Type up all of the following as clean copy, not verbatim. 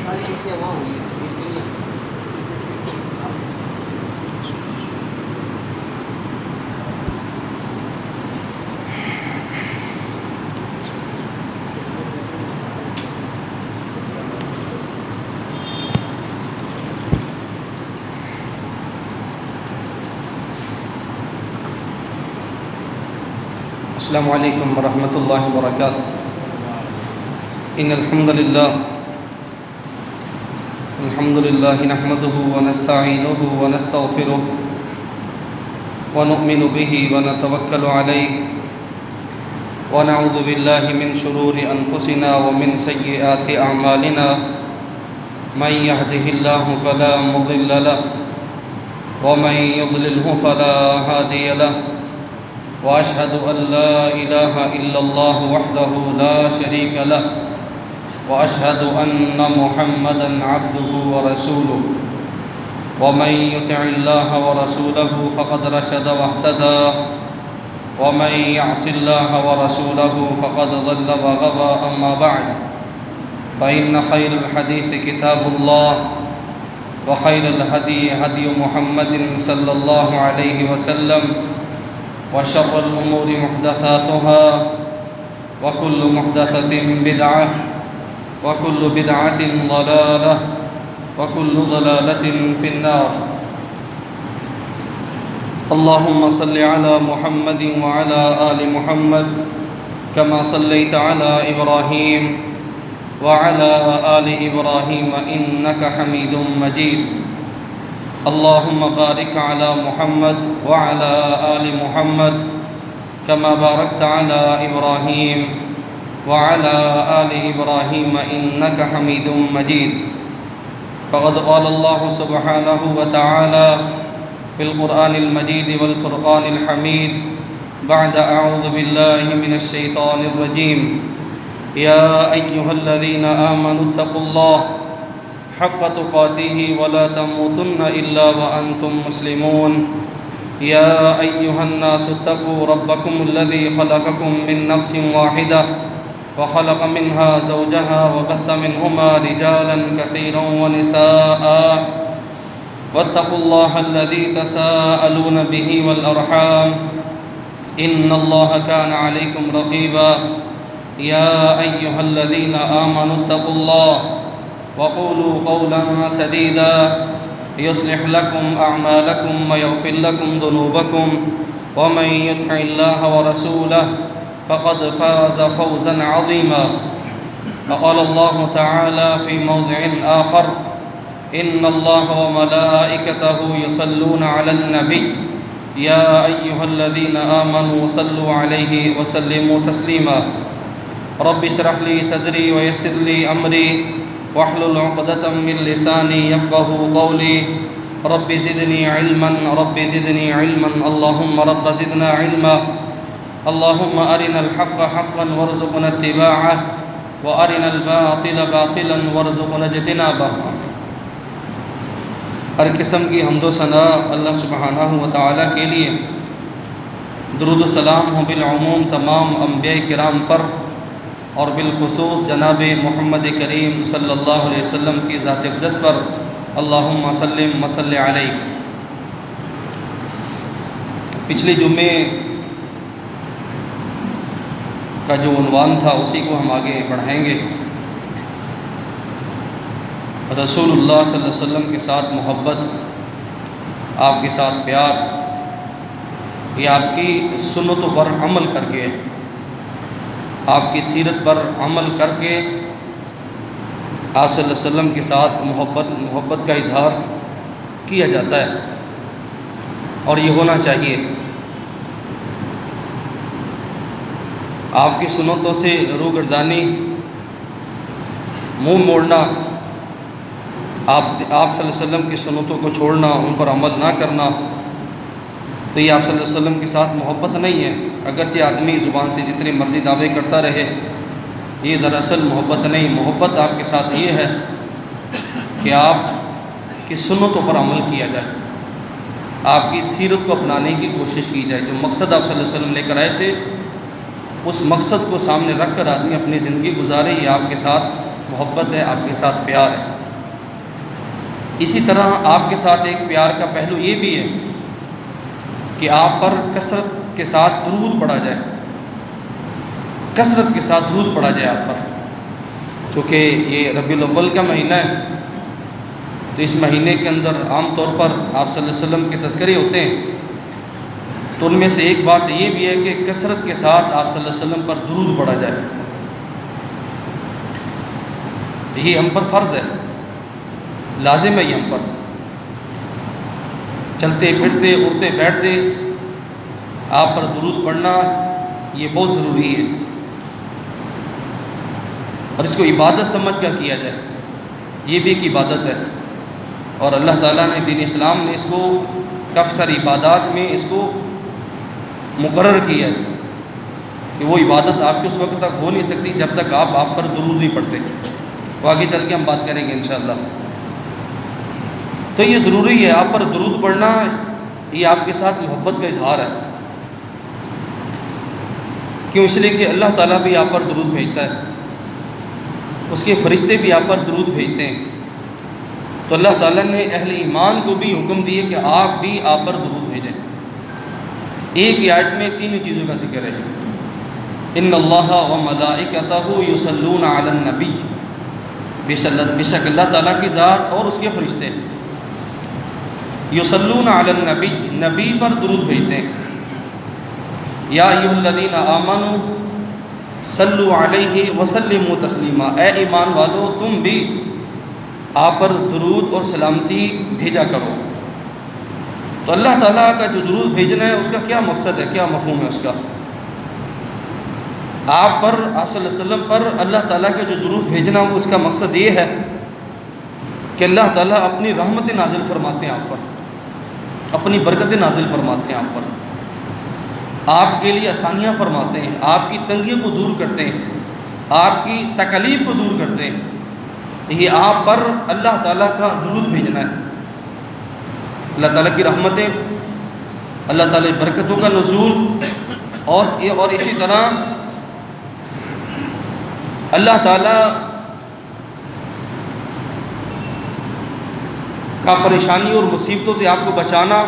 السلام علیکم ورحمۃ اللہ وبرکاتہ۔ ان الحمد للہ نحمده ونستعینه ونستغفره ونؤمن به ونتوکل علیہ ونعوذ باللہ من شرور انفسنا ومن سیئات اعمالنا من يهده الله فلا مضل له ومن يضلله فلا هادي له وأشهد أن لا إله إلا الله وحده لا شريك له وأشهد أن محمدًا عبده ورسوله ومن يطع الله ورسوله فقد رشد واهتدى ومن يعص الله ورسوله فقد ضل وغوى أما بعد فإن خير الحديث كتاب الله وخير الهدي هدي محمد صلى الله عليه وسلم وشر الأمور محدثاتها وكل محدثة بدعة وكل بدعة ضلالة وكل ضلالة في النار۔ اللهم صل على محمد وعلى آل محمد كما صليت على إبراهيم وعلى آل إبراهيم إنك حميد مجيد۔ اللهم بارك على محمد وعلى آل محمد كما باركت على إبراهيم وعلى آل إبراهيم إنك حميد مجيد۔ فقد قال الله سبحانه وتعالى في القرآن المجيد والفرقان الحميد بعد أعوذ بالله من الشيطان الرجيم: يا أيها الذين آمنوا اتقوا الله حق تقاته ولا تموتن إلا وأنتم مسلمون۔ يا أيها الناس اتقوا ربكم الذي خلقكم من نفس واحدة وخلق منها زوجها وبث منهما رجالا كثيرا ونساء واتقوا الله الذي تساءلون به والأرحام إن الله كان عليكم رقيبا۔ يا أيها الذين آمنوا اتقوا الله وقولوا قولا سديدا يصلح لكم أعمالكم ويغفر لكم ذنوبكم ومن يطع الله ورسوله فقد فاز فوزا عظيما۔ وقال الله تعالى في موضع آخر: إن الله وملائكته يصلون على النبي يا أيها الذين آمنوا صلوا عليه وسلموا تسليما۔ رب اشرح لي صدري ويسر لي أمري واحلل عقدة من لساني يفقهوا قولي۔ رب زدني علما رب زدني علما اللهم رب زدنا علما۔ اللهم أرنا الحق حقا وارزقنا اتباعه وأرنا الباطل باطلا وارزقنا اجتنابه۔ ہر قسم کی حمد و ثنا اللہ سبحانہ و تعالیٰ کے لیے، درود و سلام ہو بالعموم تمام انبیاء کرام پر، اور بالخصوص جناب محمد کریم صلی اللہ علیہ وسلم کی ذات اقدس پر۔ اللہم سلم وصلی علیہ۔ پچھلے جمعے کا جو عنوان تھا اسی کو ہم آگے بڑھائیں گے۔ رسول اللہ صلی اللہ علیہ وسلم کے ساتھ محبت، آپ کے ساتھ پیار، یہ آپ کی سنتوں پر عمل کر کے، آپ کی سیرت پر عمل کر کے آپ صلی اللہ علیہ وسلم کے ساتھ محبت کا اظہار کیا جاتا ہے، اور یہ ہونا چاہیے۔ آپ کی سنتوں سے روگردانی، منہ موڑنا، آپ صلی اللہ علیہ وسلم کی سنتوں کو چھوڑنا، ان پر عمل نہ کرنا، تو یہ آپ صلی اللہ علیہ وسلم کے ساتھ محبت نہیں ہے۔ اگرچہ آدمی زبان سے جتنے مرضی دعوے کرتا رہے، یہ دراصل محبت نہیں۔ محبت آپ کے ساتھ یہ ہے کہ آپ کی سنتوں پر عمل کیا جائے، آپ کی سیرت کو اپنانے کی کوشش کی جائے۔ جو مقصد آپ صلی اللہ علیہ وسلم لے کر آئے تھے، اس مقصد کو سامنے رکھ کر آدمی اپنی زندگی گزارے، یہ آپ کے ساتھ محبت ہے، آپ کے ساتھ پیار ہے۔ اسی طرح آپ کے ساتھ ایک پیار کا پہلو یہ بھی ہے کہ آپ پر کثرت کے ساتھ درود پڑھا جائے، کثرت کے ساتھ درود پڑھا جائے آپ پر، چونکہ یہ ربیع الاول کا مہینہ ہے، تو اس مہینے کے اندر عام طور پر آپ صلی اللہ علیہ وسلم کے تذکرے ہوتے ہیں، تو ان میں سے ایک بات یہ بھی ہے کہ کثرت کے ساتھ آپ صلی اللہ علیہ وسلم پر درود پڑھا جائے، یہ ہم پر فرض ہے، لازم ہے یہ ہم پر، چلتے پھرتے اٹھتے بیٹھتے آپ پر درود پڑھنا یہ بہت ضروری ہے، اور اس کو عبادت سمجھ کر کیا جائے، یہ بھی ایک عبادت ہے، اور اللہ تعالیٰ نے دین اسلام نے اس کو کافی ساری عبادات میں اس کو مقرر کیا ہے کہ وہ عبادت آپ کی اس وقت تک ہو نہیں سکتی جب تک آپ پر درود نہیں پڑھتے، وہ آگے چل کے ہم بات کریں گے انشاءاللہ۔ تو یہ ضروری ہے، آپ پر درود پڑھنا یہ آپ کے ساتھ محبت کا اظہار ہے، کیوں؟ اس لیے کہ اللہ تعالیٰ بھی آپ پر درود بھیجتا ہے، اس کے فرشتے بھی آپ پر درود بھیجتے ہیں، تو اللہ تعالیٰ نے اہل ایمان کو بھی حکم دیے کہ آپ بھی آپ پر درود بھیجیں۔ ایک ہی آیت میں تینوں چیزوں کا ذکر ہے، ان اللہ و ملائکتہ یصلون علی النبی، بے شک اللہ تعالیٰ کی ذات اور اس کے فرشتے یصلون علی النبی، نبی پر درود بھیجتے ہیں، یا ایھا الذین آمنوا صلوا علیہ وسلموا تسلیما، اے ایمان والو تم بھی آپ پر درود اور سلامتی بھیجا کرو۔ تو اللہ تعالیٰ کا جو درود بھیجنا ہے اس کا کیا مقصد ہے، کیا مفہوم ہے اس کا؟ آپ پر، آپ صلی اللہ علیہ وسلم پر اللہ تعالیٰ کا جو درود بھیجنا ہو اس کا مقصد یہ ہے کہ اللہ تعالیٰ اپنی رحمت نازل فرماتے ہیں آپ پر، اپنی برکتیں نازل فرماتے ہیں آپ پر، آپ کے لیے آسانیاں فرماتے ہیں، آپ کی تنگیوں کو دور کرتے ہیں، آپ کی تکلیف کو دور کرتے ہیں، یہ آپ پر اللہ تعالیٰ کا درود بھیجنا ہے، اللہ تعالیٰ کی رحمتیں، اللہ تعالیٰ کی برکتوں کا نزول، اور اسی طرح اللہ تعالیٰ کا پریشانی اور مصیبتوں سے آپ کو بچانا،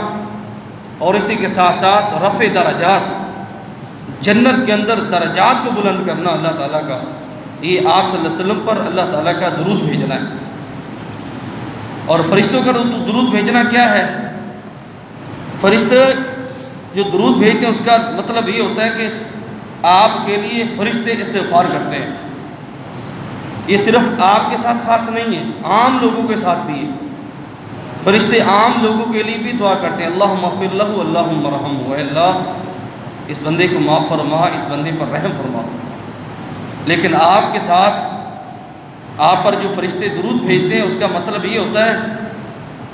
اور اسی کے ساتھ ساتھ رفع درجات، جنت کے اندر درجات کو بلند کرنا اللہ تعالیٰ کا، یہ آپ صلی اللہ علیہ وسلم پر اللہ تعالیٰ کا درود بھیجنا ہے۔ اور فرشتوں کا درود بھیجنا کیا ہے؟ فرشتے جو درود بھیجتے ہیں اس کا مطلب یہ ہوتا ہے کہ آپ کے لیے فرشتے استغفار کرتے ہیں، یہ صرف آپ کے ساتھ خاص نہیں ہے، عام لوگوں کے ساتھ بھی ہے، فرشتے عام لوگوں کے لیے بھی دعا کرتے ہیں، اللہم اغفر لہ اللہم ارحمہ، اے اللہ اس بندے کو معاف فرما، اس بندے پر رحم فرما۔ لیکن آپ کے ساتھ آپ پر جو فرشتے درود بھیجتے ہیں اس کا مطلب یہ ہوتا ہے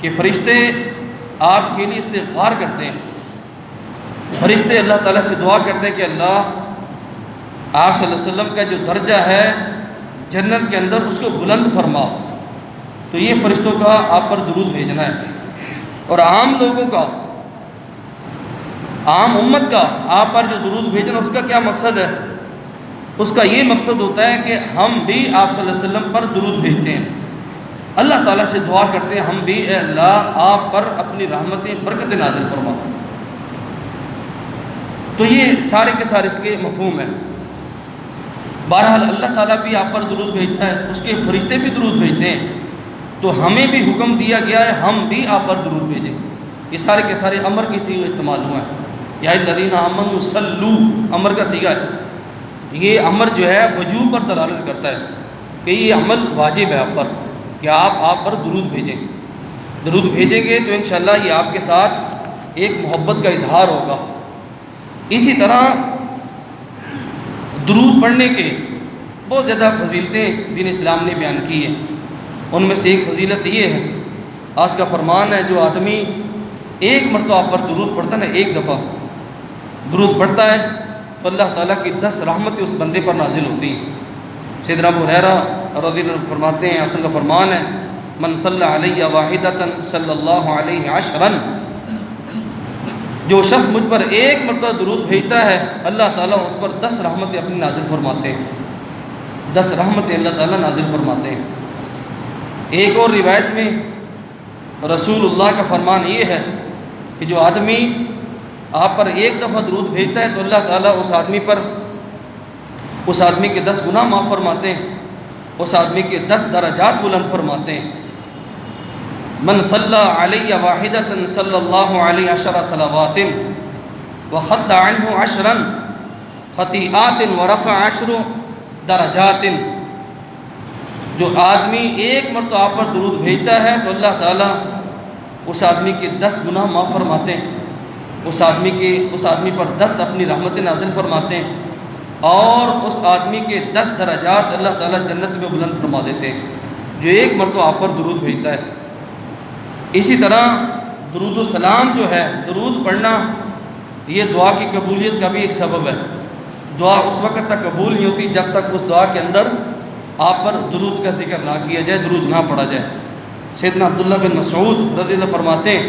کہ فرشتے آپ کے لیے استغفار کرتے ہیں، فرشتے اللہ تعالیٰ سے دعا کرتے ہیں کہ اللہ آپ صلی اللہ علیہ وسلم کا جو درجہ ہے جنت کے اندر اس کو بلند فرما، تو یہ فرشتوں کا آپ پر درود بھیجنا ہے۔ اور عام لوگوں کا، عام امت کا آپ پر جو درود بھیجنا اس کا کیا مقصد ہے؟ اس کا یہ مقصد ہوتا ہے کہ ہم بھی آپ صلی اللہ علیہ وسلم پر درود بھیجتے ہیں، اللہ تعالیٰ سے دعا کرتے ہیں ہم بھی اے اللہ آپ پر اپنی رحمتیں برکتیں نازل فرما۔ تو یہ سارے کے سارے اس کے مفہوم ہیں۔ بہرحال اللہ تعالیٰ بھی آپ پر درود بھیجتا ہے، اس کے فرشتے بھی درود بھیجتے ہیں، تو ہمیں بھی حکم دیا گیا ہے ہم بھی آپ پر درود بھیجیں۔ یہ سارے کے سارے امر کی صیغہ استعمال ہوا ہے، یا الذین آمنوا صلوا امر کا صیغہ ہے، یہ امر جو ہے وجوب پر دلالت کرتا ہے کہ یہ عمل واجب ہے آپ پر کہ آپ پر درود بھیجیں، درود بھیجیں گے تو انشاءاللہ یہ آپ کے ساتھ ایک محبت کا اظہار ہوگا۔ اسی طرح درود پڑھنے کے بہت زیادہ فضیلتیں دین اسلام نے بیان کی ہیں، ان میں سے ایک فضیلت یہ ہے، آج کا فرمان ہے جو آدمی ایک مرتبہ آپ پر درود پڑھتا ہے نا، ایک دفعہ درود پڑھتا ہے تو اللہ تعالیٰ کی 10 رحمتیں اس بندے پر نازل ہوتی ہیں۔ سیدنا ابو ہریرہ رضی اللہ عنہ فرماتے ہیں، آپ کا فرمان ہے من صلی علیہ واحدۃ صلی اللہ علیہ عشرا، جو شخص مجھ پر ایک مرتبہ درود بھیجتا ہے اللہ تعالیٰ اس پر 10 رحمتیں اپنی نازل فرماتے ہیں، 10 رحمتیں اللہ تعالیٰ نازل فرماتے ہیں۔ ایک اور روایت میں رسول اللہ کا فرمان یہ ہے کہ جو آدمی آپ پر ایک دفعہ درود بھیجتا ہے تو اللہ تعالیٰ اس آدمی کے 10 گناہ معاف فرماتے ہیں، اس آدمی کے 10 درجات بلند فرماتے ہیں۔ من صلی علی واحدۃ صلی اللہ علیہ 10 صلوات وخط عنہ 10 خطیئات ورفع 10 درجات۔ جو آدمی ایک مرتبہ آپ پر درود بھیجتا ہے تو اللہ تعالیٰ اس آدمی کے 10 گناہ معاف فرماتے ہیں، اس آدمی پر 10 اپنی رحمت نازل فرماتے ہیں، اور اس آدمی کے 10 درجات اللہ تعالیٰ جنت میں بلند فرما دیتے ہیں جو ایک مرتبہ آپ پر درود بھیجتا ہے۔ اسی طرح درود السلام جو ہے، درود پڑھنا یہ دعا کی قبولیت کا بھی ایک سبب ہے۔ دعا اس وقت تک قبول نہیں ہوتی جب تک اس دعا کے اندر آپ پر درود کا ذکر نہ کیا جائے، درود نہ پڑھا جائے۔ سیدنا عبداللہ بن مسعود رضی اللہ فرماتے ہیں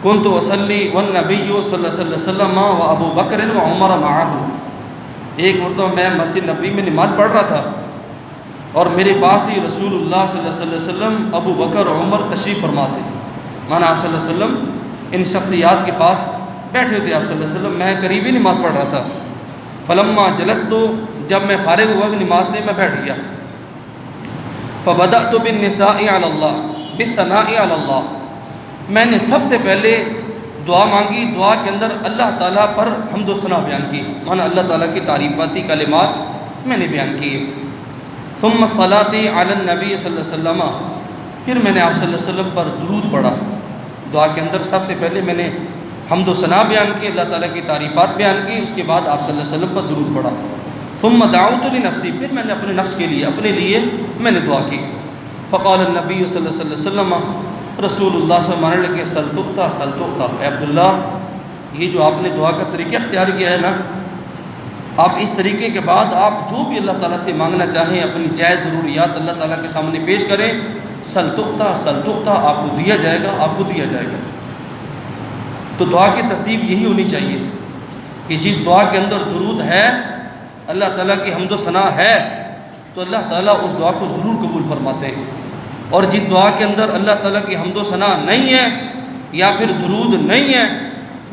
کنت اصلی والنبی صلی اللہ علیہ وسلم و ابو بکر و عمر معہ۔ ایک مرتبہ میں مسجد نبی میں نماز پڑھ رہا تھا اور میرے پاس ہی رسول اللہ صلی اللہ علیہ وسلم، ابو بکر اور عمر تشریف فرما تھے۔ مانا آپ صلی اللہ علیہ وسلم ان شخصیات کے پاس بیٹھے تھے، آپ صلی اللہ علیہ وسلم، میں قریبی نماز پڑھ رہا تھا۔ فلما جلست، جب میں فارغ ہوا کہ نماز سے میں بیٹھ گیا، فبدأت بالنساء علی اللہ بالثناء علی اللہ، میں نے سب سے پہلے دعا مانگی، دعا کے اندر اللہ تعالیٰ پر حمد و ثنا بیان کی، مانا اللہ تعالیٰ کی تعریفاتی کلمات میں نے بیان کیے۔ ثم الصلاۃ علی النبی صلی اللہ علیہ وسلم، پھر میں نے آپ صلی اللہ علیہ وسلم پر درود پڑھا۔ دعا کے اندر سب سے پہلے میں نے حمد و ثنا بیان کی، اللہ تعالیٰ کی تعریفات بیان کی، اس کے بعد آپ صلی اللہ علیہ وسلم پر درود پڑھا۔ ثم دعوت لنفسی، پھر میں نے اپنے نفس کے لیے، اپنے لیے میں نے دعا کی۔ فقال النبی صلی اللہ علیہ وسلم، رسول اللہ صلی اللہ علیہ وسلم کے سلطتا سلطتا، اے عبداللہ یہ جو آپ نے دعا کا طریقہ اختیار کیا ہے نا، آپ اس طریقے کے بعد آپ جو بھی اللہ تعالیٰ سے مانگنا چاہیں، اپنی جائز ضروریات اللہ تعالیٰ کے سامنے پیش کریں، سلطتا سلطتا، آپ کو دیا جائے گا، آپ کو دیا جائے گا۔ تو دعا کی ترتیب یہی ہونی چاہیے کہ جس دعا کے اندر درود ہے، اللہ تعالیٰ کی حمد و ثنا ہے، تو اللہ تعالیٰ اس دعا کو ضرور قبول فرماتے ہیں، اور جس دعا کے اندر اللہ تعالیٰ کی حمد و ثنا نہیں ہے یا پھر درود نہیں ہے،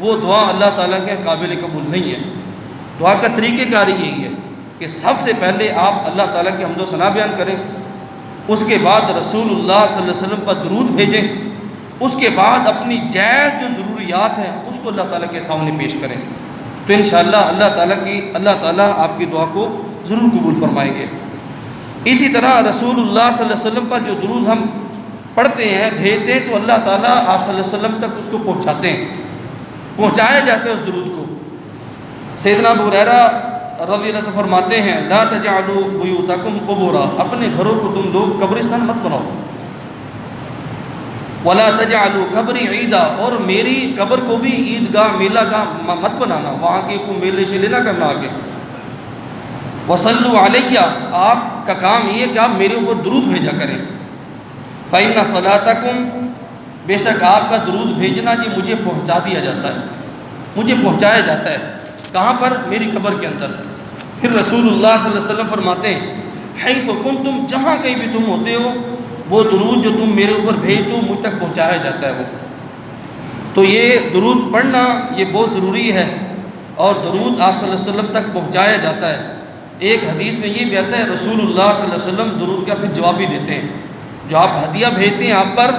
وہ دعا اللہ تعالیٰ کے قابل قبول نہیں ہے۔ دعا کا طریقہ کار یہی ہے کہ سب سے پہلے آپ اللہ تعالیٰ کی حمد و ثنا بیان کریں، اس کے بعد رسول اللہ صلی اللہ علیہ وسلم پر درود بھیجیں، اس کے بعد اپنی جائز جو ضروریات ہیں اس کو اللہ تعالیٰ کے سامنے پیش کریں، تو انشاءاللہ اللہ تعالیٰ آپ کی دعا کو ضرور قبول فرمائیں گے۔ اسی طرح رسول اللہ صلی اللہ علیہ وسلم پر جو درود ہم پڑھتے ہیں، بھیجتے ہیں، تو اللہ تعالیٰ آپ صلی اللہ علیہ وسلم تک اس کو پہنچاتے ہیں، پہنچایا جاتا ہے اس درود کو۔ سیدنا ابو ہریرہ رضی اللہ عنہ فرماتے ہیں لا تجعلوا بیوتکم قبورا، اپنے گھروں کو تم لوگ قبرستان مت بناؤ، ولا تجعلوا قبری عیدا، اور میری قبر کو بھی عیدگاہ میلہ گاہ مت بنانا، وہاں کے کوئی میلے سے لینا کرنا آگے۔ وصلوا علیہ، آپ کا کام یہ کہ آپ میرے اوپر درود بھیجا کریں۔ فإن صلاتکم، بے شک آپ کا درود بھیجنا جی مجھے پہنچا دیا جاتا ہے، مجھے پہنچایا جاتا ہے، کہاں پر؟ میری قبر کے اندر۔ پھر رسول اللہ صلی اللہ علیہ وسلم فرماتے ہیں حیث کنتم، جہاں کہیں بھی تم ہوتے ہو، وہ درود جو تم میرے اوپر بھیج دو مجھ تک پہنچایا جاتا ہے وہ۔ تو یہ درود پڑھنا یہ بہت ضروری ہے، اور درود آپ صلی اللہ علیہ وسلم تک پہنچایا جاتا ہے۔ ایک حدیث میں یہ بھی آتا ہے رسول اللہ صلی اللہ علیہ وسلم درود کا پھر جواب بھی دیتے ہیں، جو آپ ہدیہ بھیجتے ہیں آپ پر،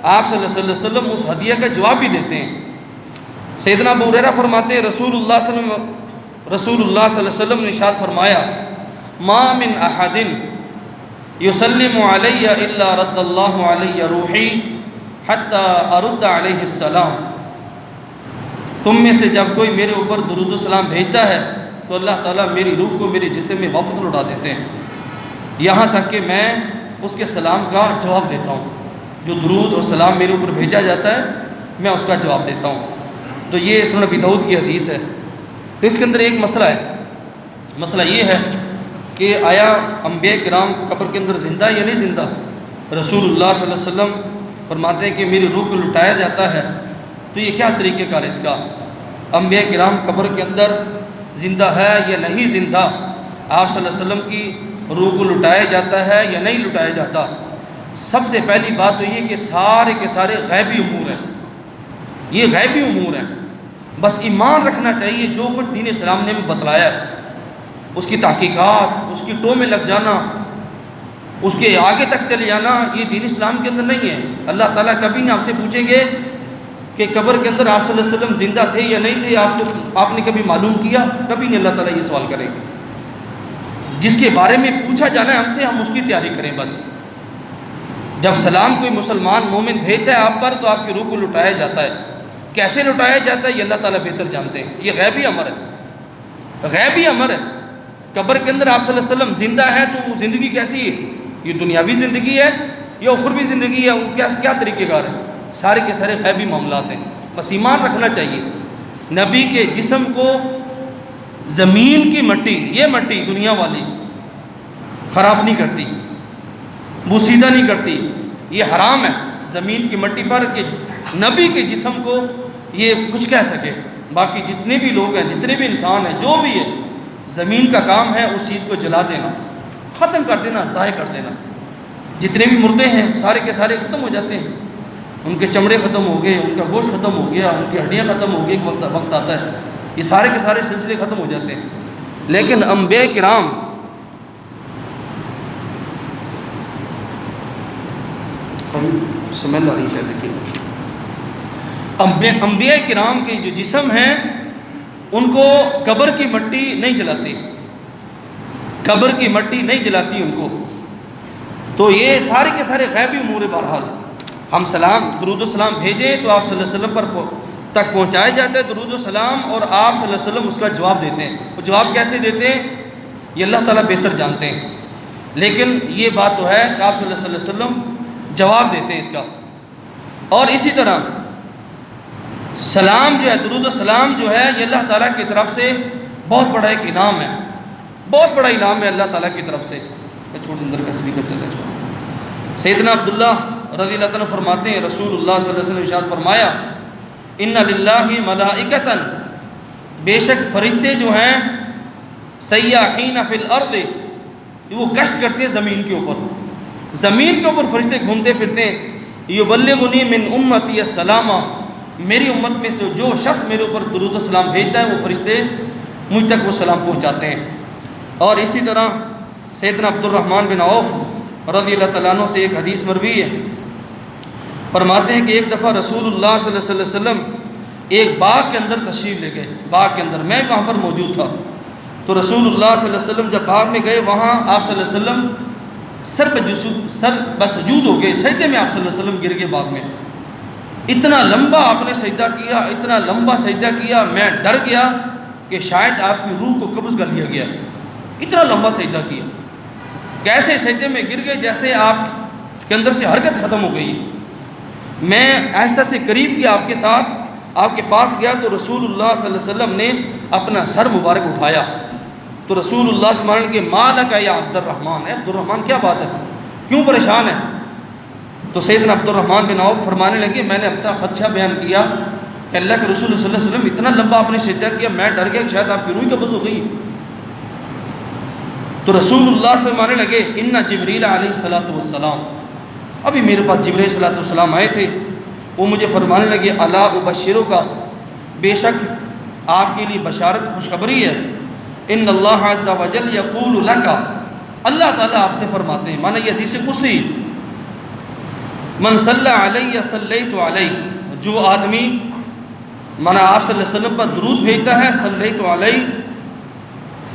آپ صلی اللہ علیہ وسلم اس ہدیہ کا جواب بھی دیتے ہیں۔ سیدنا ابو ہریرہ فرماتے ہیں رسول اللہ صلی اللہ علیہ وسلم نے ارشاد فرمایا ما من احد یسلم علی الا رد اللہ علی روحی حتی ارد علیہ السلام، تم میں سے جب کوئی میرے اوپر درود و سلام بھیجتا ہے تو اللہ تعالیٰ میری روح کو میرے جسم میں واپس لوٹا دیتے ہیں، یہاں تک کہ میں اس کے سلام کا جواب دیتا ہوں، جو درود اور سلام میرے اوپر بھیجا جاتا ہے میں اس کا جواب دیتا ہوں۔ تو یہ سنن ابی داؤد کی حدیث ہے۔ تو اس کے اندر ایک مسئلہ ہے، مسئلہ یہ ہے کہ آیا انبیاء کرام قبر کے اندر زندہ یا نہیں زندہ؟ رسول اللہ صلی اللہ علیہ وسلم فرماتے ہیں کہ میری روح کو لٹایا جاتا ہے، تو یہ کیا طریقہ کار ہے اس کا؟ انبیاء کرام قبر کے اندر زندہ ہے یا نہیں زندہ؟ آپ صلی اللہ علیہ وسلم کی روح کو لٹایا جاتا ہے یا نہیں لٹایا جاتا؟ سب سے پہلی بات تو یہ کہ سارے کے سارے غیبی امور ہیں، یہ غیبی امور ہیں، بس ایمان رکھنا چاہیے جو کچھ دین اسلام نے ہمیں بتلایا ہے، اس کی تحقیقات، اس کی ٹو میں لگ جانا، اس کے آگے تک چلے جانا، یہ دین اسلام کے اندر نہیں ہے۔ اللہ تعالیٰ کبھی نہ آپ سے پوچھیں گے کہ قبر کے اندر آپ صلی اللہ علیہ وسلم زندہ تھے یا نہیں تھے، آپ نے کبھی معلوم کیا؟ کبھی نہیں اللہ تعالیٰ یہ سوال کریں گے۔ جس کے بارے میں پوچھا جانا ہے ہم سے، ہم اس کی تیاری کریں بس۔ جب سلام کوئی مسلمان مومن بھیجتا ہے آپ پر تو آپ کی روح کو لٹایا جاتا ہے، کیسے لٹایا جاتا ہے یہ اللہ تعالیٰ بہتر جانتے ہیں، یہ غیبی امر ہے، غیبی امر ہے۔ قبر کے اندر آپ صلی اللہ علیہ وسلم زندہ ہے تو وہ زندگی کیسی ہے؟ یہ دنیاوی زندگی ہے یا اخروی زندگی ہے؟ وہ کیا طریقہ کار ہے؟ سارے کے سارے غیبی معاملات ہیں، بس ایمان رکھنا چاہیے۔ نبی کے جسم کو زمین کی مٹی، یہ مٹی دنیا والی خراب نہیں کرتی، بوسیدہ نہیں کرتی، یہ حرام ہے زمین کی مٹی پر کہ نبی کے جسم کو یہ کچھ کہہ سکے۔ باقی جتنے بھی لوگ ہیں، جتنے بھی انسان ہیں، جو بھی ہے، زمین کا کام ہے اس چیز کو جلا دینا، ختم کر دینا، ضائع کر دینا۔ جتنے بھی مردے ہیں سارے کے سارے ختم ہو جاتے ہیں، ان کے چمڑے ختم ہو گئے، ان کا گوشت ختم ہو گیا، ان کی ہڈیاں ختم ہو گئی، ایک وقت آتا ہے یہ سارے کے سارے سلسلے ختم ہو جاتے ہیں۔ لیکن انبیاء کرام سمجھ رہی شاید دیکھیے، انبیاء کرام کے جو جسم ہیں ان کو قبر کی مٹی نہیں جلاتی، قبر کی مٹی نہیں جلاتی ان کو۔ تو یہ سارے کے سارے غیبی امور بہرحال ہم سلام درود و سلام بھیجیں تو آپ صلی اللہ علیہ وسلم پر تک پہنچایا جاتا ہے درود و سلام، اور آپ صلی اللہ علیہ وسلم اس کا جواب دیتے ہیں۔ وہ جواب کیسے دیتے ہیں یہ اللہ تعالیٰ بہتر جانتے ہیں، لیکن یہ بات تو ہے کہ آپ صلی اللہ علیہ وسلم جواب دیتے ہیں اس کا۔ اور اسی طرح سلام جو ہے، درود و سلام جو ہے، یہ اللہ تعالیٰ کی طرف سے بہت بڑا ایک انعام ہے، بہت بڑا انعام ہے اللہ تعالیٰ کی طرف سے۔ چھوڑ اندر کا اسپیکر چلے چھوڑ۔ سیدنا عبداللہ رضی اللہ عنہ فرماتے ہیں رسول اللہ صلی اللہ علیہ وسلم ارشاد فرمایا، ان للہ ملائکۃ، بے شک فرشتے جو ہیں، سیاحین فی الارض، وہ گشت کرتے ہیں زمین کے اوپر، زمین کے اوپر فرشتے گھومتے پھرتے ہیں، یبلغنی من امتی السلام، میری امت میں سے جو شخص میرے اوپر درود و سلام بھیجتا ہے وہ فرشتے مجھ تک وہ سلام پہنچاتے ہیں۔ اور اسی طرح سیدنا عبد الرحمن بن عوف رضی اللہ تعالیٰ عنہ سے ایک حدیث مروی ہے، فرماتے ہیں کہ ایک دفعہ رسول اللہ صلی اللہ علیہ وسلم ایک باغ کے اندر تشریف لے گئے، باغ کے اندر میں وہاں پر موجود تھا، تو رسول اللہ صلی اللہ علیہ وسلم جب باغ میں گئے وہاں آپ صلی اللہ علیہ وسلم سر بسجود ہو گئے، سجدے میں آپ صلی اللہ علیہ وسلم گر گئے باغ میں۔ اتنا لمبا آپ نے سجدہ کیا، اتنا لمبا سجدہ کیا، میں ڈر گیا کہ شاید آپ کی روح کو قبض کر لیا گیا، اتنا لمبا سجدہ کیا، کیسے سجدے میں گر گئے جیسے آپ کے اندر سے حرکت ختم ہو گئی۔ میں آہستہ سے قریب گیا آپ کے ساتھ، آپ کے پاس گیا تو رسول اللہ صلی اللہ علیہ وسلم نے اپنا سر مبارک اٹھایا، تو رسول اللہ سے فرمایا کہ ما لک یا عبد الرحمن، اے عبد الرحمن کیا بات ہے، کیوں پریشان ہے؟ تو سیدنا عبد الرحمن بن عوف فرمانے لگے میں نے اپنا خدشہ بیان کیا کہ اللہ کے رسول صلی اللہ علیہ وسلم اتنا لمبا آپ نے سجدہ کیا، میں ڈر گیا کہ شاید آپ کی روح قبض ہو گئی۔ تو رسول اللہ سے فرمانے لگے ان جبریل علیہ الصلوۃ والسلام، ابھی میرے پاس جبریل علیہ الصلوۃ والسلام آئے تھے، وہ مجھے فرمانے لگے الا ابشرک، بے شک آپ کے لیے بشارت خوشخبری ہے، ان اللہ عز وجل یقول لک، اللہ تعالیٰ آپ سے فرماتے ہیں، مانا یہ حدیث قدسی، من صلی علیہ صلیت علیہ، جو آدمی مانا آپ صلی اللہ علیہ وسلم پر درود بھیجتا ہے، صلیت علیہ،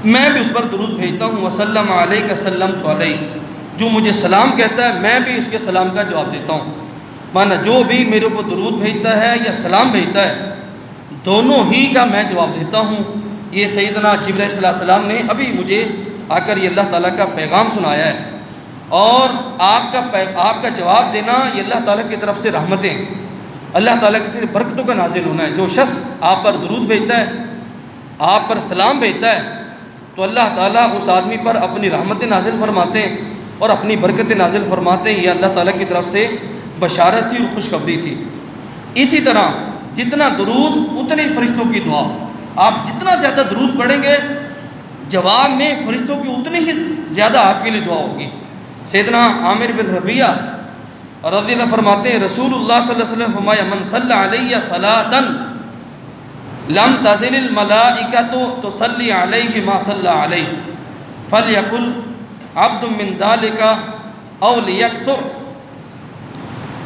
میں بھی اس پر درود بھیجتا ہوں، وسلم علیہ سلمت علیہ، جو مجھے سلام کہتا ہے میں بھی اس کے سلام کا جواب دیتا ہوں۔ مانا جو بھی میرے اوپر درود بھیجتا ہے یا سلام بھیجتا ہے دونوں ہی کا میں جواب دیتا ہوں۔ یہ سیدنا جبرائیل صلی اللہ علیہ وسلم نے ابھی مجھے آ کر یہ اللہ تعالیٰ کا پیغام سنایا ہے، اور آپ کا جواب دینا یہ اللہ تعالیٰ کی طرف سے رحمتیں، اللہ تعالیٰ کی طرف برکتوں کا نازل ہونا ہے۔ جو شخص آپ پر درود بھیجتا ہے، آپ پر سلام بھیجتا ہے، تو اللہ تعالیٰ اس آدمی پر اپنی رحمتیں نازل فرماتے ہیں اور اپنی برکتیں نازل فرماتے ہیں۔ یہ اللہ تعالیٰ کی طرف سے بشارت تھی اور خوشخبری تھی۔ اسی طرح جتنا درود اتنے فرشتوں کی دعا، آپ جتنا زیادہ درود پڑھیں گے جواب میں فرشتوں کی اتنی ہی زیادہ آپ کے لیے دعا ہوگی۔ سیدنا عامر بن ربیعہ رضی اللہ فرماتے ہیں رسول اللہ صلی اللہ علیہ وسلم فرمایا من صلی علیہ صلاۃ لم تزل الملائکۃ تصلی علیہ ما صلی علیہ فلیقل عبد من ذالک او لیکثر۔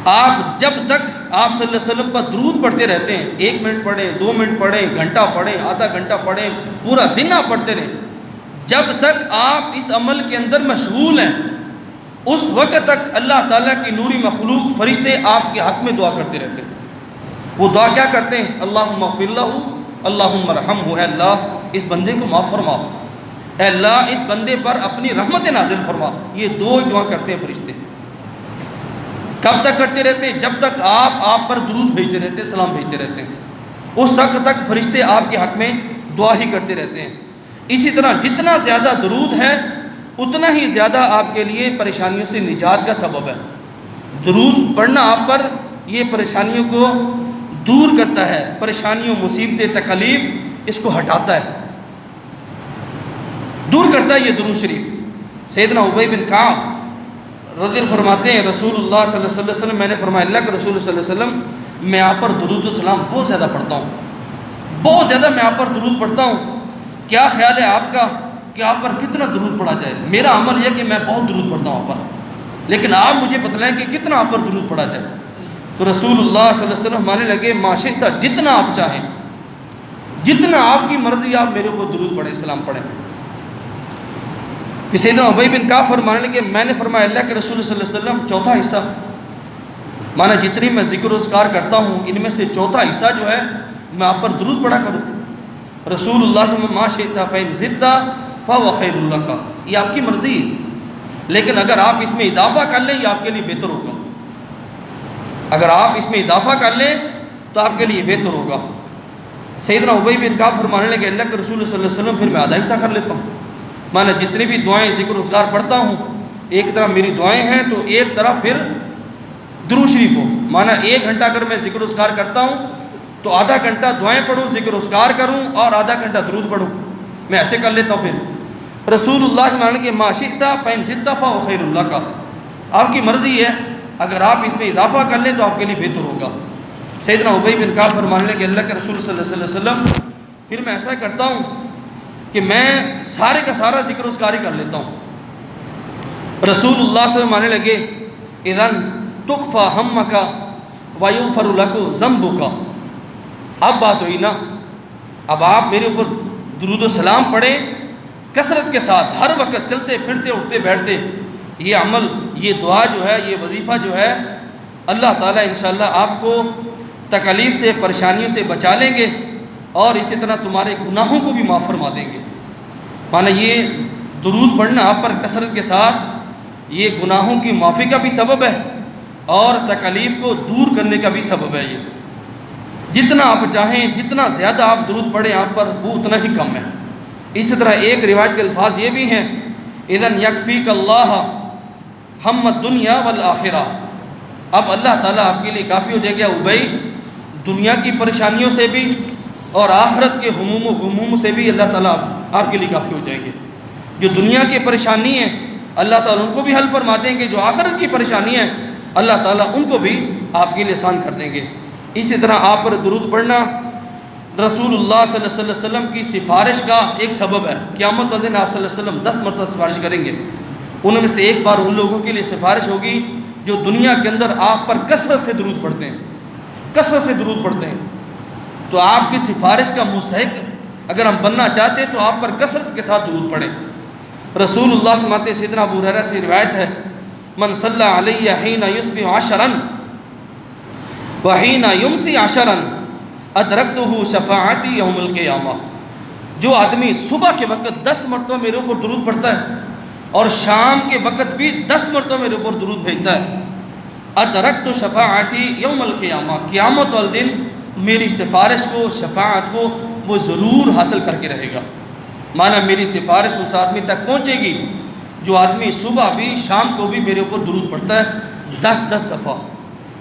آپ جب تک آپ صلی اللہ علیہ وسلم پر درود پڑھتے رہتے ہیں، 1 منٹ پڑھیں، 2 منٹ پڑھیں، گھنٹہ پڑھیں، آدھا گھنٹہ پڑھیں، پورا دن آپ پڑھتے رہیں، جب تک آپ اس عمل کے اندر مشغول ہیں اس وقت تک اللہ تعالیٰ کی نوری مخلوق فرشتے آپ کے حق میں دعا کرتے رہتے ہیں۔ وہ دعا کیا کرتے ہیں؟ اللہم اغفر لہ، اللہم ارحمہ، اے اللہ اس بندے کو معاف فرما، اے اللہ اس بندے پر اپنی رحمت نازل فرما۔ یہ 2 دعا کرتے ہیں فرشتے۔ کب تک کرتے رہتے ہیں؟ جب تک آپ پر درود بھیجتے رہتے ہیں، سلام بھیجتے رہتے ہیں، اس وقت تک فرشتے آپ کے حق میں دعا ہی کرتے رہتے ہیں۔ اسی طرح جتنا زیادہ درود ہے اتنا ہی زیادہ آپ کے لیے پریشانیوں سے نجات کا سبب ہے۔ درود پڑھنا آپ پر یہ پریشانیوں کو دور کرتا ہے، پریشانیوں، مصیبتیں، تکلیف اس کو ہٹاتا ہے، دور کرتا ہے یہ درود شریف۔ سیدنا ابی بن کعب رضی اللہ فرماتے ہیں رسول اللہ صلی اللہ علیہ وسلم، میں نے فرمایا اللہ کے رسول صلی اللہ علیہ وسلم میں آپ پر درود و سلام بہت زیادہ پڑھتا ہوں، بہت زیادہ میں آپ پر درود پڑھتا ہوں، کیا خیال ہے آپ کا کہ آپ پر کتنا درود پڑھا جائے؟ میرا عمل یہ کہ میں بہت درود پڑھتا ہوں آپ پر، لیکن آپ مجھے بتلائیں کہ کتنا آپ پر درود پڑھا جائے؟ تو رسول اللہ صلی اللہ علیہ وسلم مانے لگے ما شئت، جتنا آپ چاہیں، جتنا آپ کی مرضی آپ میرے اوپر درود پڑھیں، سلام پڑھیں۔ کہ سیدنا ابی بن کعب فرمانے لگے میں نے فرمایا اللہ کے رسول صلی اللہ علیہ وسلم چوتھا حصہ، مانا جتنی میں ذکر و اذکار کرتا ہوں ان میں سے چوتھا حصہ جو ہے میں آپ پر درود پڑھا کروں۔ رسول اللہ صلی اللہ علیہ وسلم ما شئت فإن زدت فهو خیر لک، یہ آپ کی مرضی ہے، لیکن اگر آپ اس میں اضافہ کر لیں یہ آپ کے لیے بہتر ہوگا، اگر آپ اس میں اضافہ کر لیں تو آپ کے لیے بہتر ہوگا۔ سیدنا ابی بن کعب فرمانے لگے اللہ کے رسول صلی اللہ علیہ وسلم پھر میں آدھا حصہ کر لیتا ہوں، مانا جتنی بھی دعائیں ذکر و اذکار پڑھتا ہوں ایک طرف میری دعائیں ہیں تو ایک طرف پھر درود شریف ہو، مانا 1 گھنٹہ اگر میں ذکر و اذکار کرتا ہوں تو آدھا گھنٹہ دعائیں پڑھوں، ذکر و اذکار کروں اور آدھا گھنٹہ درود پڑھوں، میں ایسے کر لیتا ہوں۔ پھر رسول اللہ صلی اللہ علیہ وسلم کے ما شئت فإن زدت فهو خیر لک، آپ کی مرضی ہے، اگر آپ اس میں اضافہ کر لیں تو آپ کے لیے بہتر ہوگا۔ سیدنا ابی بن کعب فرمانے لگے اللہ کے رسول صلی اللہ علیہ وسلم پھر میں ایسا کرتا ہوں کہ میں سارے کا سارا ذکر و اذکار ہی کر لیتا ہوں۔ رسول اللہ صلی اللہ علیہ وسلم مانے لگے اذن تکفی ہمک ویغفر لک ذنبک، اب بات ہوئی نا، اب آپ میرے اوپر درود و سلام پڑھیں کثرت کے ساتھ، ہر وقت چلتے پھرتے اٹھتے بیٹھتے، یہ عمل، یہ دعا جو ہے، یہ وظیفہ جو ہے، اللہ تعالیٰ انشاءاللہ آپ کو تکلیف سے، پریشانیوں سے بچا لیں گے اور اسی طرح تمہارے گناہوں کو بھی معاف فرما دیں گے۔ مانا یہ درود پڑھنا آپ پر کثرت کے ساتھ یہ گناہوں کی معافی کا بھی سبب ہے اور تکلیف کو دور کرنے کا بھی سبب ہے۔ یہ جتنا آپ چاہیں، جتنا زیادہ آپ درود پڑھیں آپ پر وہ اتنا ہی کم ہے۔ اسی طرح ایک روایت کے الفاظ یہ بھی ہیں اذن یکفیک اللہ ہم الدنیا والآخرہ، اب اللہ تعالیٰ آپ کے لیے کافی ہو جائے گا ابی، دنیا کی پریشانیوں سے بھی اور آخرت کے ہموم و غموم سے بھی اللہ تعالیٰ آپ کے لیے کافی ہو جائیں گے۔ جو دنیا کی پریشانی ہے اللہ تعالیٰ ان کو بھی حل فرما دیں گے، جو آخرت کی پریشانی ہے اللہ تعالیٰ ان کو بھی آپ کے لیے آسان کر دیں گے۔ اسی طرح آپ پر درود پڑھنا رسول اللہ صلی اللہ علیہ وسلم کی سفارش کا ایک سبب ہے۔ قیامت والے دن آپ صلی اللہ علیہ وسلم 10 مرتبہ سفارش کریں گے، ان میں سے ایک بار ان لوگوں کے لیے سفارش ہوگی جو دنیا کے اندر آپ پر کثرت سے درود پڑھتے ہیں، کثرت سے درود پڑھتے ہیں، تو آپ کی سفارش کا مستحق اگر ہم بننا چاہتے ہیں تو آپ پر کثرت کے ساتھ درود پڑھیں۔ رسول اللہ صلی اللہ علیہ وسلم سیدنا ابو ہریرہ سے روایت ہے من صلی علیہ حین یصبح عشرا وحین یمسی عشرا ادرکتہ شفاعتی یوم القیامہ، جو آدمی صبح کے وقت 10 مرتبہ میرے اوپر درود پڑھتا ہے اور شام کے وقت بھی 10 مرتبہ میرے اوپر درود بھیجتا ہے، ادرکت شفاعتی یوم القیامہ، قیامت والے دن میری سفارش کو، شفاعت کو وہ ضرور حاصل کر کے رہے گا۔ مانا میری سفارش اس آدمی تک پہنچے گی جو آدمی صبح بھی شام کو بھی میرے اوپر درود پڑھتا ہے 10 دفعہ۔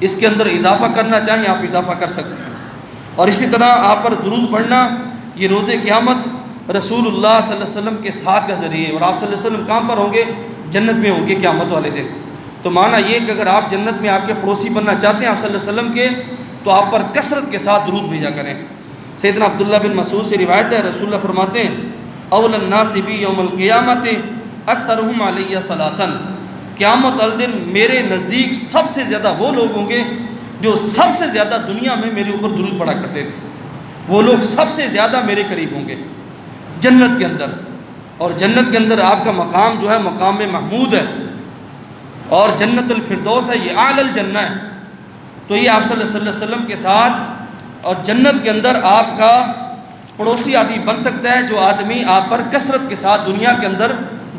اس کے اندر اضافہ کرنا چاہیں آپ اضافہ کر سکتے ہیں، اور اسی طرح آپ پر درود پڑھنا یہ روز قیامت رسول اللہ صلی اللہ علیہ وسلم کے ساتھ کا ذریعے، اور آپ صلی اللہ علیہ وسلم کہاں پر ہوں گے؟ جنت میں ہوں گے قیامت والے دن۔ تو معنی یہ کہ اگر آپ جنت میں آپ کے پڑوسی بننا چاہتے ہیں آپ صلی اللہ علیہ وسلم کے، تو آپ پر کثرت کے ساتھ درود بھیجا کریں۔ سیدنا عبداللہ بن مسعود سے روایت ہے، رسول اللہ فرماتے ہیں اول الناس بی یوم القیامت اکثرہم علیہ صلاۃً، قیامت والدن میرے نزدیک سب سے زیادہ وہ لوگ ہوں گے جو سب سے زیادہ دنیا میں میرے اوپر درود پڑھا کرتے تھے، وہ لوگ سب سے زیادہ میرے قریب ہوں گے جنت کے اندر۔ اور جنت کے اندر آپ کا مقام جو ہے مقام محمود ہے، اور جنت الفردوس ہے، یہ اعلی الجنہ ہے۔ تو یہ آپ صلی اللہ علیہ وسلم کے ساتھ اور جنت کے اندر آپ کا پڑوسی آدمی بن سکتا ہے، جو آدمی آپ پر کثرت کے ساتھ دنیا کے اندر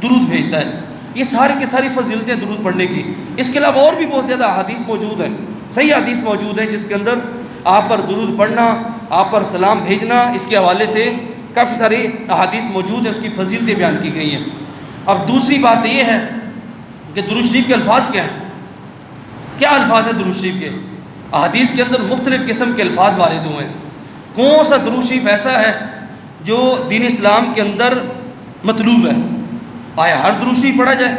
درود بھیجتا ہے۔ یہ ساری کی ساری فضیلتیں درود پڑھنے کی۔ اس کے علاوہ اور بھی بہت زیادہ احادیث موجود ہیں، صحیح حدیث موجود ہیں جس کے اندر آپ پر درود پڑھنا، آپ پر سلام بھیجنا، اس کے حوالے سے کافی ساری احادیث موجود ہیں، اس کی فضیلتیں بیان کی گئی ہیں۔ اب دوسری بات یہ ہے کہ درود شریف کے الفاظ کیا ہیں؟ کیا الفاظ ہیں درود شریف کے؟ احادیث کے اندر مختلف قسم کے الفاظ وارد ہوئے ہیں۔ کون سا درود شریف ایسا ہے جو دین اسلام کے اندر مطلوب ہے؟ آیا ہر درود شریف پڑھا جائے؟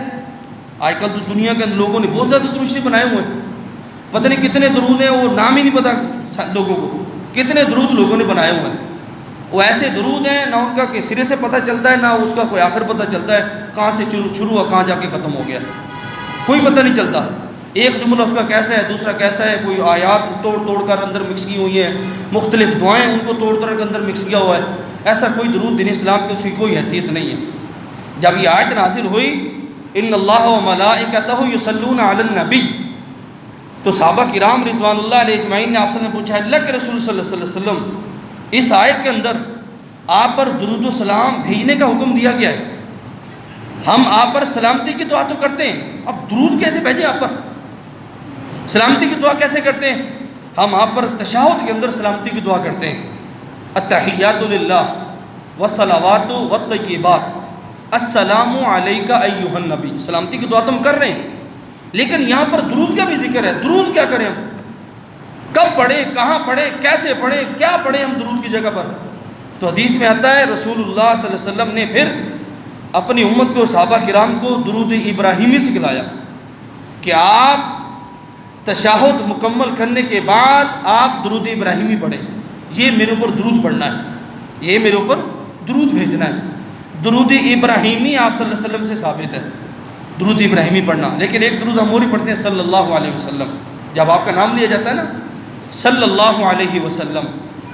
آج کل تو دنیا کے اندر لوگوں نے بہت زیادہ درود شریف بنائے ہوئے ہیں، پتہ نہیں کتنے درود ہیں، وہ نام ہی نہیں پتہ لوگوں کو، کتنے درود لوگوں نے بنائے ہوئے ہیں۔ وہ ایسے درود ہیں نہ ان کا کہ سرے سے پتہ چلتا ہے، نہ اس کا کوئی آخر پتہ چلتا ہے، کہاں سے شروع ہوا کہاں جا کے ختم ہو گیا، کوئی پتہ نہیں چلتا۔ ایک جملہ اس کا کیسا ہے، دوسرا کیسا ہے، کوئی آیات توڑ توڑ کر اندر مکس کی ہوئی ہیں، مختلف دعائیں ان کو توڑ توڑ کر اندر مکس کیا ہوا ہے۔ ایسا کوئی درود دین اسلام کی اس کی کوئی حیثیت نہیں ہے۔ جب یہ آیت نازل ہوئی ان اللہ و ملائکتہ یصلون علی النبی، تو صحابہ کرام رضوان اللہ علیہ اجمعین نے آپ سے پوچھا اللہ کے رسول صلی اللہ علیہ وسلم، اس آیت کے اندر آپ پر درود و سلام بھیجنے کا حکم دیا گیا ہے، ہم آپ پر سلامتی کی دعا تو کرتے ہیں، اب درود کیسے بھیجیں آپ پر؟ سلامتی کی دعا کیسے کرتے ہیں؟ ہم آپ پر تشہد کے اندر سلامتی کی دعا کرتے ہیں، التحیات للہ والصلوات والطیبات السلام علیک ایھا النبی، سلامتی کی دعا تو ہم کر رہے ہیں، لیکن یہاں پر درود کا بھی ذکر ہے۔ درود کیا کریں ہم؟ کب پڑھیں، کہاں پڑھیں، کیسے پڑھیں، کیا پڑھیں ہم درود کی جگہ پر؟ تو حدیث میں آتا ہے رسول اللہ صلی اللہ علیہ وسلم نے پھر اپنی امت کو، صحابہ کرام کو درود ابراہیمی سکھلایا کہ آپ تشہد مکمل کرنے کے بعد آپ درود ابراہیمی پڑھیں، یہ میرے اوپر درود پڑھنا ہے، یہ میرے اوپر درود بھیجنا ہے۔ درود ابراہیمی آپ صلی اللہ علیہ وسلم سے ثابت ہے، درود ابراہیمی پڑھنا۔ لیکن ایک درود ہم اور ہی پڑھتے ہیں صلی اللہ علیہ وسلم، جب آپ کا نام لیا جاتا ہے نا صلی اللہ علیہ وسلم،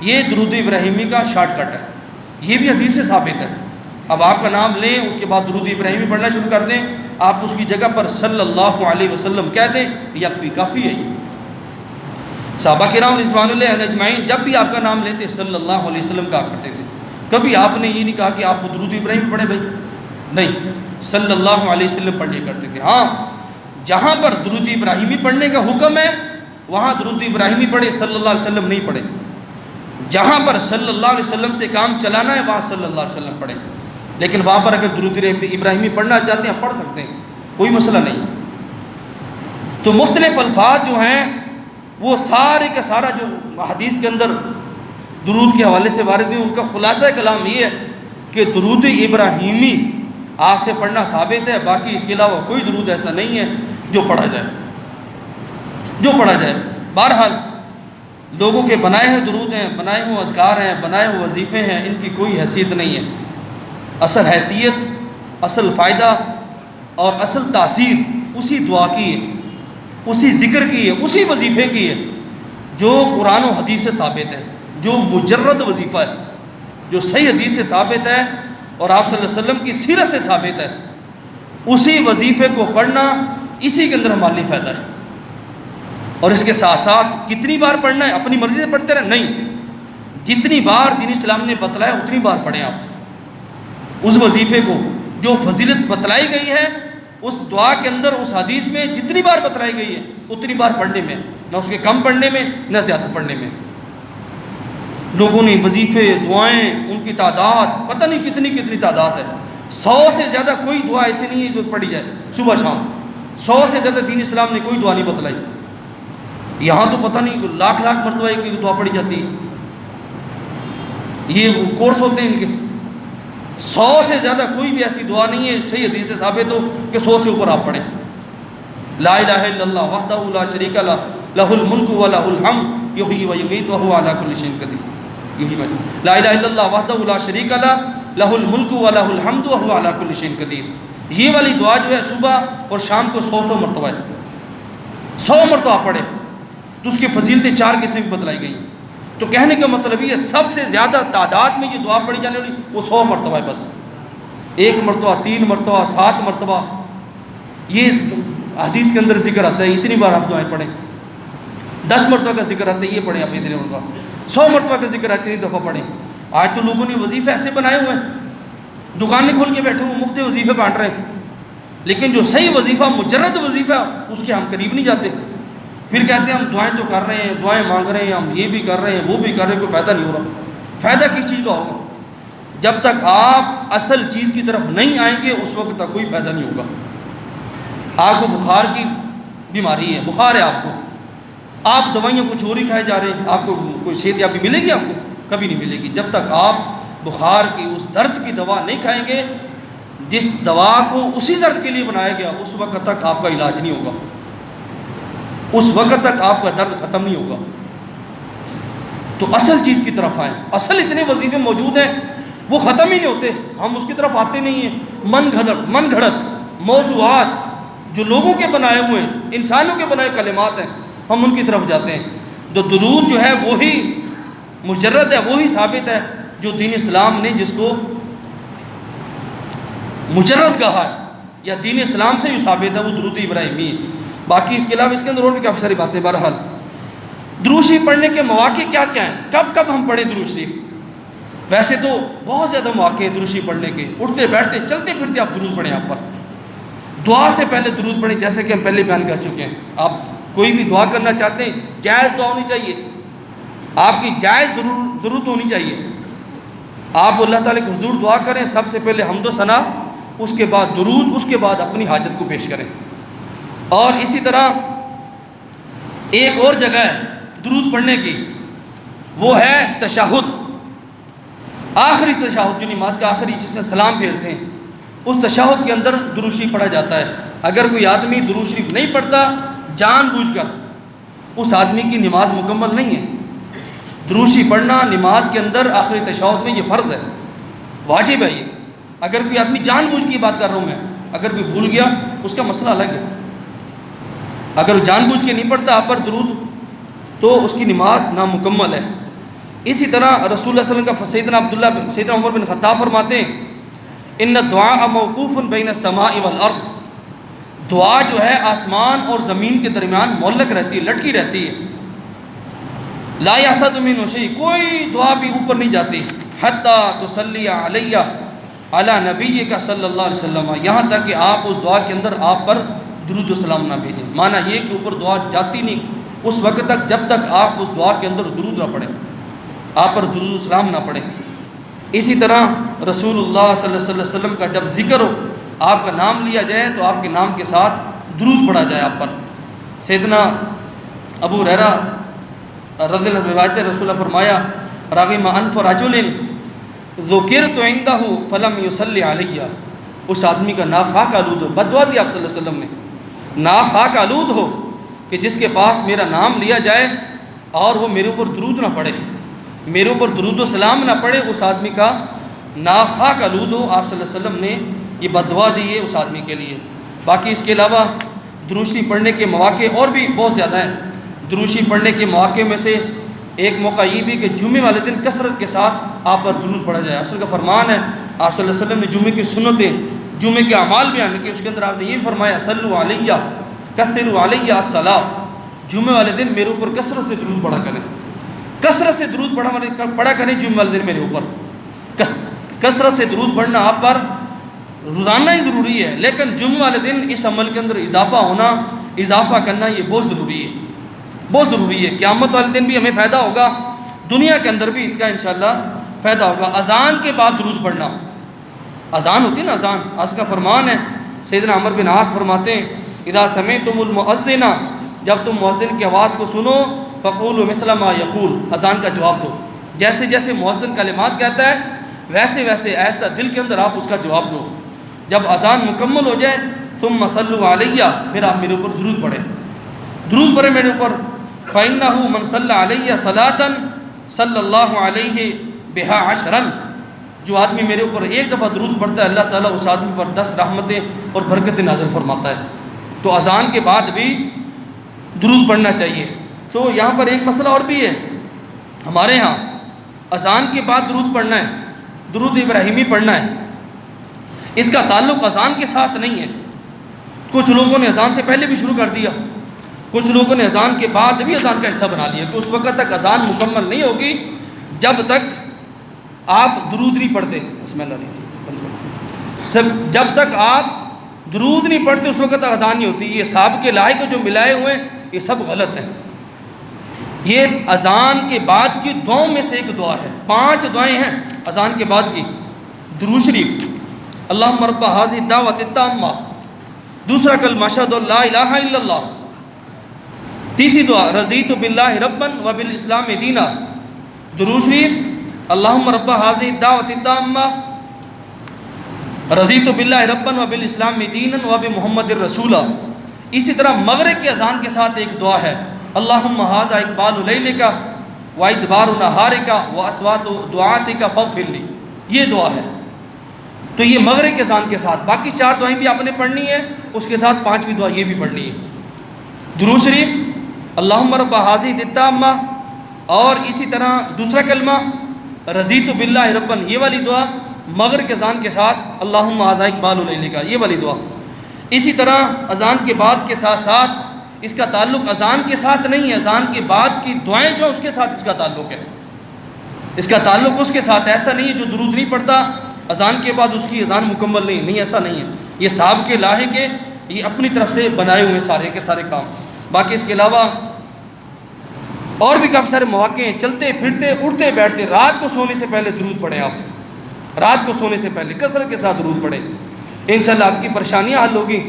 یہ درود ابراہیمی کا شارٹ کٹ ہے، یہ بھی حدیث سے ثابت ہے۔ اب آپ کا نام لیں، اس کے بعد درود ابراہیمی پڑھنا شروع کر دیں، آپ اس کی جگہ پر صلی اللہ علیہ وسلم کہہ دیں، یکفی کافی ہے۔ صحابہ کرام رضوان اللہ علیہ اجمعین جب بھی آپ کا نام لیتے صلی اللہ علیہ وسلم کہا کرتے تھے، کبھی آپ نے یہ نہیں کہا کہ آپ کو درود ابراہیم پڑھے بھائی، نہیں، صلی اللہ علیہ وسلم پڑھ لیا کرتے تھے۔ ہاں، جہاں پر درود ابراہیمی پڑھنے کا حکم ہے وہاں درود ابراہیمی پڑھے، صلی اللہ علیہ وسلم نہیں پڑھے۔ جہاں پر صلی اللہ علیہ وسلم سے کام چلانا ہے وہاں صلی اللہ علیہ وسلم پڑھیں، لیکن وہاں پر اگر درود ابراہیمی پڑھنا چاہتے ہیں پڑھ سکتے ہیں، کوئی مسئلہ نہیں۔ تو مختلف الفاظ جو ہیں وہ سارے کا سارا جو حدیث کے اندر درود کے حوالے سے وارد ہیں، ان کا خلاصہ کلام یہ ہے کہ درود ابراہیمی آپ سے پڑھنا ثابت ہے، باقی اس کے علاوہ کوئی درود ایسا نہیں ہے جو پڑھا جائے۔ بہرحال لوگوں کے بنائے ہوئے درود ہیں، بنائے ہوئے اذکار ہیں، بنائے ہوئے وظیفے ہیں، ان کی کوئی حیثیت نہیں ہے۔ اصل حیثیت، اصل فائدہ اور اصل تاثیر اسی دعا کی ہے، اسی ذکر کی ہے، اسی وظیفے کی ہے جو قرآن و حدیث سے ثابت ہے، جو مجرد وظیفہ ہے، جو صحیح حدیث سے ثابت ہے اور آپ صلی اللہ علیہ وسلم کی سیرت سے ثابت ہے۔ اسی وظیفے کو پڑھنا، اسی کے اندر ہمارے لیے فائدہ ہے۔ اور اس کے ساتھ ساتھ کتنی بار پڑھنا ہے؟ اپنی مرضی سے پڑھتے رہے نہیں، جتنی بار دین اسلام نے بتلایا اتنی بار پڑھیں آپ اس وظیفے کو، جو فضیلت بتلائی گئی ہے اس دعا کے اندر، اس حدیث میں جتنی بار بتلائی گئی ہے اتنی بار پڑھنے میں، نہ اس کے کم پڑھنے میں نہ زیادہ پڑھنے میں۔ لوگوں نے وظیفے، دعائیں، ان کی تعداد پتہ نہیں کتنی تعداد ہے، 100 سے زیادہ کوئی دعا ایسی نہیں ہے جو پڑھی جائے صبح شام، 100 سے زیادہ دین اسلام نے کوئی دعا نہیں بتلائی۔ یہاں تو پتہ نہیں لاکھ مرتبہ ایک دعا پڑھی جاتی ہے، یہ کورس ہوتے ہیں ان کے۔ 100 سے زیادہ کوئی بھی ایسی دعا نہیں ہے صحیح حدیث سے ثابت ہو کہ 100 سے اوپر آپ پڑھیں۔ لا الہ الا اللہ وحدہ لا شریک لہ لہ الملک و لہ الحمد یحیی و یمیت وہو علی کل شیء قدیر۔ یہی بات، لا الہ الا اللہ وحدہ لا شریک لہ لہ الملک و لہ الحمد وہو علی کل شیء قدیر۔ یہ والی دعا جو ہے صبح اور شام کو 100 مرتبہ ہے، 100 مرتبہ پڑھے تو اس کی فضیلتیں 4 قسم کی بتلائی گئی۔ تو کہنے کا مطلب یہ سب سے زیادہ تعداد میں یہ دعا پڑھی جانے والی وہ 100 مرتبہ ہے بس، 1 مرتبہ، 3 مرتبہ، 7 مرتبہ، یہ حدیث کے اندر ذکر آتا ہے اتنی بار آپ دعائیں پڑھیں۔ 10 مرتبہ کا ذکر آتا ہے یہ پڑھیں آپ اتنی مرتبہ، 100 مرتبہ کا ذکر آتا ہے اتنی دفعہ پڑھیں۔ آج تو لوگوں نے وظیفے ایسے بنائے ہوئے ہیں، دکانیں کھول کے بیٹھے ہوئے مفت وظیفے بانٹ رہے ہیں، لیکن جو صحیح وظیفہ مجرد وظیفہ اس کے ہم قریب نہیں جاتے۔ پھر کہتے ہیں ہم دعائیں تو کر رہے ہیں، دعائیں مانگ رہے ہیں، ہم یہ بھی کر رہے ہیں، وہ بھی کر رہے ہیں، کوئی فائدہ نہیں ہو رہا۔ فائدہ کس چیز کا ہوگا؟ جب تک آپ اصل چیز کی طرف نہیں آئیں گے اس وقت تک کوئی فائدہ نہیں ہوگا۔ آپ کو بخار کی بیماری ہے، بخار ہے آپ کو، آپ دوائیاں کچھ اور ہی کھائے جا رہے ہیں، آپ کو کوئی صحت یابی ملے گی؟ آپ کو کبھی نہیں ملے گی جب تک آپ بخار کی اس درد کی دوا نہیں کھائیں گے جس دوا کو اسی درد کے لیے بنایا گیا، اس وقت تک آپ کا علاج نہیں ہوگا، اس وقت تک آپ کا درد ختم نہیں ہوگا۔ تو اصل چیز کی طرف آئیں۔ اصل اتنے وظیفے موجود ہیں وہ ختم ہی نہیں ہوتے، ہم اس کی طرف آتے نہیں ہیں۔ من گھڑت موضوعات جو لوگوں کے بنائے ہوئے ہیں، انسانوں کے بنائے کلمات ہیں، ہم ان کی طرف جاتے ہیں۔ تو درود جو ہے وہی مجرد ہے، وہی ثابت ہے جو دین اسلام نے جس کو مجرد کہا ہے یا دین اسلام سے جو ثابت ہے وہ درود ابراہیمی ہے۔ باقی اس کے علاوہ اس کے اندر اور بھی کافی ساری باتیں۔ بہرحال درود شریف پڑھنے کے مواقع کیا کیا ہیں، کب کب ہم پڑھیں درود شریف؟ ویسے تو بہت زیادہ مواقع ہیں درود شریف پڑھنے کے، اٹھتے بیٹھتے چلتے پھرتے آپ درود پڑھیں۔ آپ پر دعا سے پہلے درود پڑھیں، جیسے کہ ہم پہلے بیان کر چکے ہیں۔ آپ کوئی بھی دعا کرنا چاہتے ہیں جائز دعا ہونی چاہیے، آپ کی جائز ضرورت ہونی چاہیے۔ آپ اللہ تعالیٰ کے حضور دعا کریں، سب سے پہلے حمد و ثنا، اس کے بعد درود، اس کے بعد اپنی حاجت کو پیش کریں۔ اور اسی طرح ایک اور جگہ ہے درود پڑھنے کی، وہ ہے تشہد، آخری تشہد جو نماز کا آخری جس میں سلام پھیرتے ہیں، اس تشہد کے اندر درود شریف پڑھا جاتا ہے۔ اگر کوئی آدمی درود شریف نہیں پڑھتا جان بوجھ کر، اس آدمی کی نماز مکمل نہیں ہے۔ درود شریف پڑھنا نماز کے اندر آخری تشہد میں یہ فرض ہے، واجب ہے یہ۔ اگر کوئی آدمی جان بوجھ کی بات کر رہا ہوں میں، اگر کوئی بھول گیا اس کا مسئلہ الگ ہے۔ اگر وہ جان بوجھ کے نہیں پڑھتا آپ پر درود تو اس کی نماز نامکمل ہے۔ اسی طرح رسول اللہ صلی اللہ علیہ وسلم کا سیدنا عمر بن خطاب فرماتے ہیں ان الدعاء موقوف بین السماء والارض، دعا جو ہے آسمان اور زمین کے درمیان معلق رہتی ہے، لٹکی رہتی ہے۔ لا یصعد منہ شیء، کوئی دعا بھی اوپر نہیں جاتی، حتی تصلی علیہ علی نبیک صلی اللہ علیہ وسلم، یہاں تک کہ آپ اس دعا کے اندر آپ پر درود و سلام نہ بھیجیں۔ معنی یہ کہ اوپر دعا جاتی نہیں اس وقت تک جب تک آپ اس دعا کے اندر درود نہ پڑھیں، آپ پر درود و سلام نہ پڑھیں۔ اسی طرح رسول اللہ صلی اللہ علیہ وسلم کا جب ذکر ہو، آپ کا نام لیا جائے تو آپ کے نام کے ساتھ درود پڑھا جائے آپ پر۔ سیدنا ابو ہریرہ رضی اللہ عنہ روایت ہے، رسول اللہ فرمایا رغم انف رجل ذکرت عنده فلم يصلی علیہ، اس آدمی کا ناخواہ آلود ہو، بددعا دی آپ صلی اللہ علیہ وسلم نے، ناخواہ آلود ہو کہ جس کے پاس میرا نام لیا جائے اور وہ میرے اوپر درود نہ پڑھے، میرے اوپر درود و سلام نہ پڑھے، اس آدمی کا ناخواہ آلود ہو۔ آپ صلی اللہ علیہ وسلم نے یہ بددعا دی ہے اس آدمی کے لیے۔ باقی اس کے علاوہ درود شریف پڑھنے کے مواقع اور بھی بہت زیادہ ہیں۔ درود شریف پڑھنے کے مواقع میں سے ایک موقع یہ بھی کہ جمعے والے دن کثرت کے ساتھ آپ پر درود پڑھا جائے۔ اصل کا فرمان ہے، آپ صلی اللہ علیہ وسلم نے جمعے کی سنتیں، جمعے کے اعمال بیان کیے، اس کے اندر آپ نے یہ فرمایا صلوا علیہ کثروا علیہ الصلاۃ، جمعے والے دن میرے اوپر کثرت سے درود پڑھا کریں، کثرت سے درود پڑھا کریں جمعے والے دن میرے اوپر۔ کثرت سے درود پڑھنا آپ پر روزانہ ہی ضروری ہے، لیکن جمعے والے دن اس عمل کے اندر اضافہ کرنا یہ بہت ضروری ہے، بہت ضروری ہے۔ قیامت والے دن بھی ہمیں فائدہ ہوگا، دنیا کے اندر بھی اس کا انشاءاللہ فائدہ ہوگا۔ اذان کے بعد درود پڑھنا، اذان ہوتی ہے نا، اذان، اس کا فرمان ہے، سیدنا عمر بن عاص فرماتے ہیں اذا سمعتم المؤذن، جب تم مؤذن کی آواز کو سنو فقولوا مثل ما یقول، اذان کا جواب دو، جیسے جیسے مؤذن کلمات کہتا ہے ویسے ویسے ایسا دل کے اندر آپ اس کا جواب دو۔ جب اذان مکمل ہو جائے ثم صلوا علیہ، پھر آپ میرے اوپر درود پڑھیں، درود پڑھیں میرے اوپر۔ فإنہ من صلی علیہ صلاۃ صلی اللہ علیہ بہا عشرا، جو آدمی میرے اوپر ایک دفعہ درود پڑھتا ہے اللہ تعالیٰ اس آدمی پر 10 رحمتیں اور برکتیں نازل فرماتا ہے۔ تو اذان کے بعد بھی درود پڑھنا چاہیے۔ تو یہاں پر ایک مسئلہ اور بھی ہے، ہمارے ہاں اذان کے بعد درود پڑھنا ہے، درود ابراہیمی پڑھنا ہے، اس کا تعلق اذان کے ساتھ نہیں ہے۔ کچھ لوگوں نے اذان سے پہلے بھی شروع کر دیا، کچھ لوگوں نے اذان کے بعد بھی اذان کا حصہ بنا لیا کہ اس وقت تک اذان مکمل نہیں ہوگی جب تک آپ درود نہیں پڑھتے۔ بسم اللہ علیہ، جب تک آپ درود نہیں پڑھتے اس وقت تک اذان نہیں ہوتی۔ یہ سابقے لاحق جو ملائے ہوئے ہیں یہ سب غلط ہیں۔ یہ اذان کے بعد کی دعاؤں میں سے ایک دعا ہے، 5 دعائیں ہیں اذان کے بعد کی۔ درود شریف، اللہم رب ھذہ الدعوۃ التامہ، دوسرا کلمہ اشہد ان لا الہ الا اللہ، تیسری دعا رضیت باللہ ربا وبالاسلام دینا۔ درود شریف، اللہم رب ھذہ الدعوۃ التامہ رضیت باللہ ربا وبالاسلام دینا وبمحمد رسولا۔ اسی طرح مغرب کے اذان کے ساتھ ایک دعا ہے، اللہم ھذا اقبال لیلک وادبار نہارک واصوات دعاتک فاغفر لی، یہ دعا ہے۔ تو یہ مغرب کے اذان کے ساتھ، باقی 4 دعائیں بھی آپ نے پڑھنی ہے، اس کے ساتھ 5ویں دعا یہ بھی پڑھنی ہے۔ درود شریف، اللہم رب ھذہ التامہ، اور اسی طرح دوسرا کلمہ رضیت باللہ ربا، یہ والی دعا مغرب کے اذان کے ساتھ اللہم ھذا اقبال لیلک، یہ والی دعا۔ اسی طرح اذان کے بعد کے ساتھ ساتھ اس کا تعلق اذان کے ساتھ نہیں ہے، اذان کے بعد کی دعائیں جو اس کے ساتھ اس کا تعلق ہے، اس کا تعلق اس کے ساتھ۔ ایسا نہیں ہے جو درود نہیں پڑھتا اذان کے بعد اس کی اذان مکمل نہیں، ایسا نہیں ہے۔ یہ صاحب کے لاحق کے یہ اپنی طرف سے بنائے ہوئے سارے کے سارے کام۔ باقی اس کے علاوہ اور بھی کافی سارے مواقع ہیں، چلتے پھرتے اٹھتے بیٹھتے، رات کو سونے سے پہلے درود پڑھیں، آپ رات کو سونے سے پہلے کثرت کے ساتھ درود پڑھیں، انشاءاللہ آپ کی پریشانیاں حل ہوگی،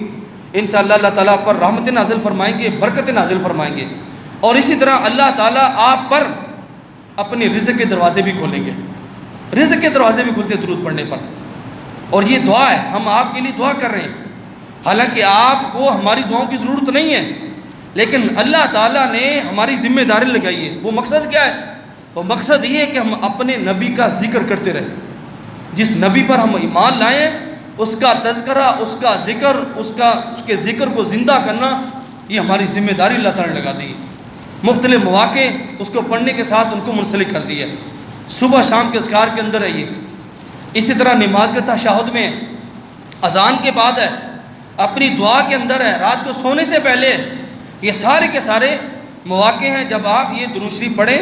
انشاءاللہ اللہ تعالیٰ آپ پر رحمتیں نازل فرمائیں گے، برکتیں نازل فرمائیں گے، اور اسی طرح اللہ تعالیٰ آپ پر اپنے رزق کے دروازے بھی کھولیں گے، رزق کے دروازے بھی کھلتے درود پڑھنے پر۔ اور یہ دعا ہے، ہم آپ کے لیے دعا کر رہے ہیں، حالانکہ آپ کو ہماری دعاؤں کی ضرورت نہیں ہے، لیکن اللہ تعالیٰ نے ہماری ذمہ داری لگائی ہے۔ وہ مقصد کیا ہے؟ وہ مقصد یہ ہے کہ ہم اپنے نبی کا ذکر کرتے رہیں، جس نبی پر ہم ایمان لائیں اس کا تذکرہ، اس کا ذکر، اس کے ذکر کو زندہ کرنا، یہ ہماری ذمہ داری اللہ تعالیٰ نے لگا دی ہے۔ مختلف مواقع اس کو پڑھنے کے ساتھ ان کو منسلک کر دی ہے، صبح شام کے اذکار کے اندر ہے یہ، اسی طرح نماز کے تشہد میں، اذان کے بعد ہے، اپنی دعا کے اندر ہے، رات کو سونے سے پہلے ہے۔ یہ سارے کے سارے مواقع ہیں جب آپ یہ درود شریف پڑھیں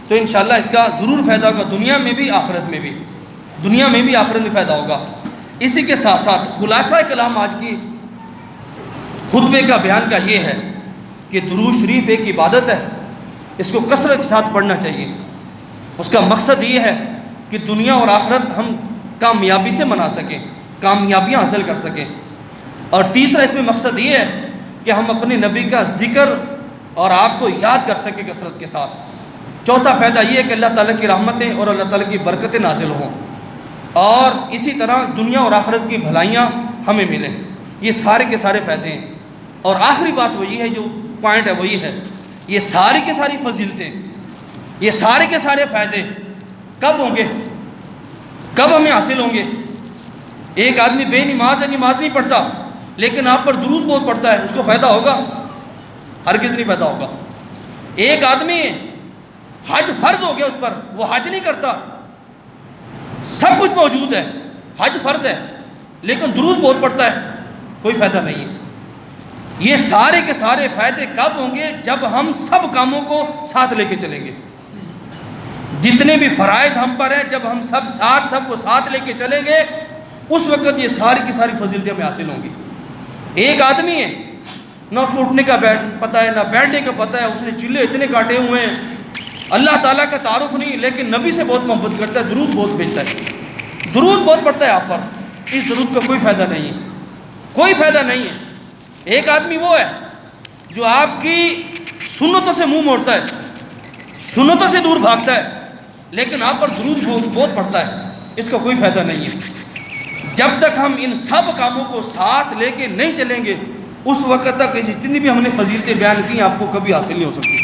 تو انشاءاللہ اس کا ضرور فائدہ ہوگا، دنیا میں بھی آخرت میں بھی، دنیا میں بھی آخرت میں فائدہ ہوگا۔ اسی کے ساتھ ساتھ خلاصہ کلام آج کی خطبے کا بیان کا یہ ہے کہ درود شریف ایک عبادت ہے، اس کو کثرت کے ساتھ پڑھنا چاہیے۔ اس کا مقصد یہ ہے کہ دنیا اور آخرت ہم کامیابی سے منا سکیں، کامیابیاں حاصل کر سکیں۔ اور تیسرا اس میں مقصد یہ ہے کہ ہم اپنے نبی کا ذکر اور آپ کو یاد کر سکیں کثرت کے ساتھ۔ چوتھا فائدہ یہ ہے کہ اللہ تعالیٰ کی رحمتیں اور اللہ تعالیٰ کی برکتیں نازل ہوں، اور اسی طرح دنیا اور آخرت کی بھلائیاں ہمیں ملیں۔ یہ سارے کے سارے فائدے ہیں۔ اور آخری بات وہی ہے، جو پوائنٹ ہے وہی ہے، یہ ساری کے ساری فضیلتیں، یہ سارے کے سارے فائدے کب ہوں گے، کب ہمیں حاصل ہوں گے؟ ایک آدمی بے نماز ہے، نماز نہیں پڑھتا، لیکن آپ پر درود بہت پڑھتا ہے، اس کو فائدہ ہوگا؟ ہرگز نہیں فائدہ ہوگا۔ ایک آدمی حج فرض ہو گیا اس پر، وہ حج نہیں کرتا، سب کچھ موجود ہے، حج فرض ہے لیکن درود بہت پڑھتا ہے، کوئی فائدہ نہیں ہے۔ یہ سارے کے سارے فائدے کب ہوں گے؟ جب ہم سب کاموں کو ساتھ لے کے چلیں گے، جتنے بھی فرائض ہم پر ہیں جب ہم سب کو ساتھ لے کے چلیں گے، اس وقت یہ ساری کی ساری فضیلتیں ہمیں حاصل ہوں گی۔ ایک آدمی ہے، نہ اس کو اٹھنے کا پتہ ہے، نہ بیٹھنے کا پتہ ہے، اس نے چلے اتنے کاٹے ہوئے ہیں، اللہ تعالیٰ کا تعارف نہیں، لیکن نبی سے بہت محبت کرتا ہے، درود بہت بھیجتا ہے، درود بہت پڑھتا ہے آپ پر، اس درود کا کوئی فائدہ نہیں ہے، کوئی فائدہ نہیں ہے۔ ایک آدمی وہ ہے جو آپ کی سنتوں سے منہ موڑتا ہے، سنتوں سے دور بھاگتا ہے، لیکن آپ پر درود بہت پڑھتا ہے، اس کا کوئی فائدہ نہیں ہے۔ جب تک ہم ان سب کاموں کو ساتھ لے کے نہیں چلیں گے اس وقت تک جتنی بھی ہم نے فضیلتیں بیان کی آپ کو کبھی حاصل نہیں ہو سکتی،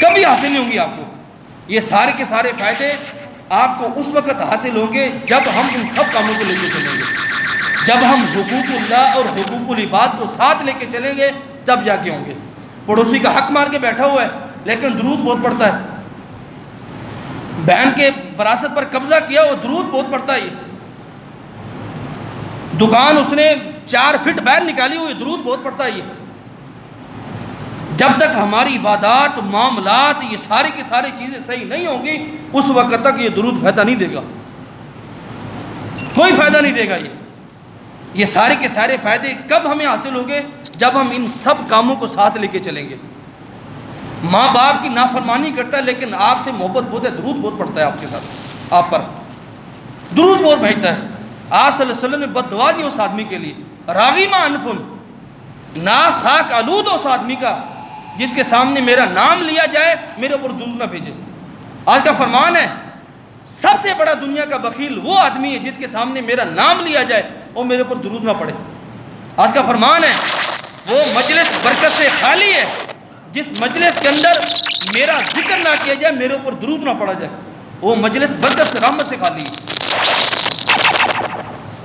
کبھی حاصل نہیں ہوں گی آپ کو۔ یہ سارے کے سارے فائدے آپ کو اس وقت حاصل ہوں گے جب ہم ان سب کاموں کو لے کے چلیں گے، جب ہم حقوق اللہ اور حقوق العباد کو ساتھ لے کے چلیں گے تب جا کے ہوں گے۔ پڑوسی کا حق مار کے بیٹھا ہوا ہے لیکن درود بہت پڑتا ہے، بہن کے وراثت پر قبضہ کیا وہ درود بہت پڑتا ہے، یہ دکان اس نے 4 فٹ باہر نکالی ہوئی درود بہت پڑتا ہے۔ یہ جب تک ہماری عبادات معاملات یہ ساری کی ساری چیزیں صحیح نہیں ہوں گی اس وقت تک یہ درود فائدہ نہیں دے گا، کوئی فائدہ نہیں دے گا۔ یہ سارے کے سارے فائدے کب ہمیں حاصل ہوں گے؟ جب ہم ان سب کاموں کو ساتھ لے کے چلیں گے۔ ماں باپ کی نافرمانی کرتا ہے لیکن آپ سے محبت بہت ہے، درود بہت پڑتا ہے آپ کے ساتھ، آپ پر درود بہت بھیجتا ہے۔ آپ صلی اللہ علیہ وسلم نے بد دعا دی اس آدمی کے لیے، راغیمہ انفن، ناک خاک آلود اس آدمی کا جس کے سامنے میرا نام لیا جائے میرے اوپر درود نہ بھیجے۔ آج کا فرمان ہے سب سے بڑا دنیا کا بخیل وہ آدمی ہے جس کے سامنے میرا نام لیا جائے اور میرے اوپر درود نہ پڑے۔ آج کا فرمان ہے وہ مجلس برکت سے خالی ہے جس مجلس کے اندر میرا ذکر نہ کیا جائے میرے اوپر درود نہ پڑا جائے، وہ مجلس برکت سے رحمت سے خالی ہے۔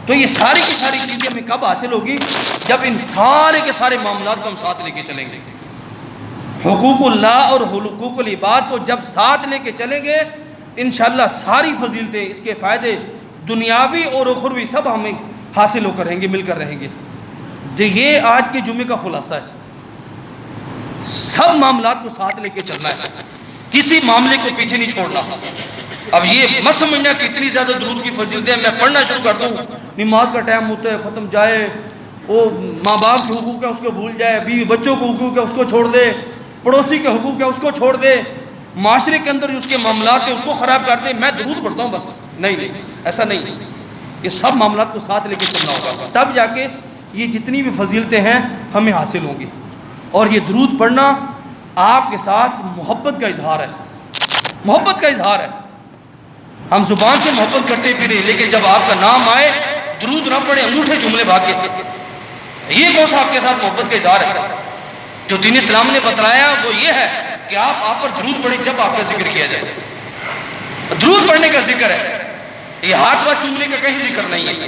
تو یہ ساری کی ساری چیزیں ہمیں کب حاصل ہوگی؟ جب ان سارے کے سارے معاملات کو ہم ساتھ لے کے چلیں گے۔ حقوق اللہ اور حقوق العباد کو جب ساتھ لے کے چلیں گے انشاءاللہ ساری فضیلتیں، اس کے فائدے دنیاوی اور اخروی سب ہمیں حاصل ہو کر رہیں گے، مل کر رہیں گے۔ یہ آج کے جمعے کا خلاصہ ہے، سب معاملات کو ساتھ لے کے چلنا ہے، کسی معاملے کو پیچھے نہیں چھوڑنا۔ اب یہ مت سمجھنا کہ اتنی زیادہ درود کی فضیلتیں میں پڑھنا شروع کر دوں، نماز کا ٹائم ہوتا ہے ختم جائے، وہ ماں باپ کے حقوق ہے اس کو بھول جائے، بیوی بچوں کے حقوق ہے اس کو چھوڑ دے، پڑوسی کے حقوق ہے اس کو چھوڑ دے، معاشرے کے اندر اس کے معاملات ہیں اس کو خراب کر دے، میں درود پڑھتا ہوں بس۔ نہیں، ایسا نہیں، یہ سب معاملات کو ساتھ لے کے چلنا ہوگا، تب جا کے یہ جتنی بھی فضیلتیں ہیں ہمیں حاصل ہوں گی۔ اور یہ درود پڑھنا آپ کے ساتھ محبت کا اظہار ہے، محبت کا اظہار ہے۔ ہم زبان سے محبت کرتے پھریں لیکن جب آپ کا نام آئے درود نہ پڑھے، انگوٹھے جملے بھاگے، یہ کون سا آپ کے ساتھ محبت کا اظہار ہے؟ جو دین اسلام نے بتلایا وہ یہ ہے کہ آپ پر درود پڑھیں جب آپ کا ذکر کیا جائے، درود پڑھنے کا ذکر ہے، یہ ہاتھ وہاں چومنے کا کہیں ذکر نہیں ہے۔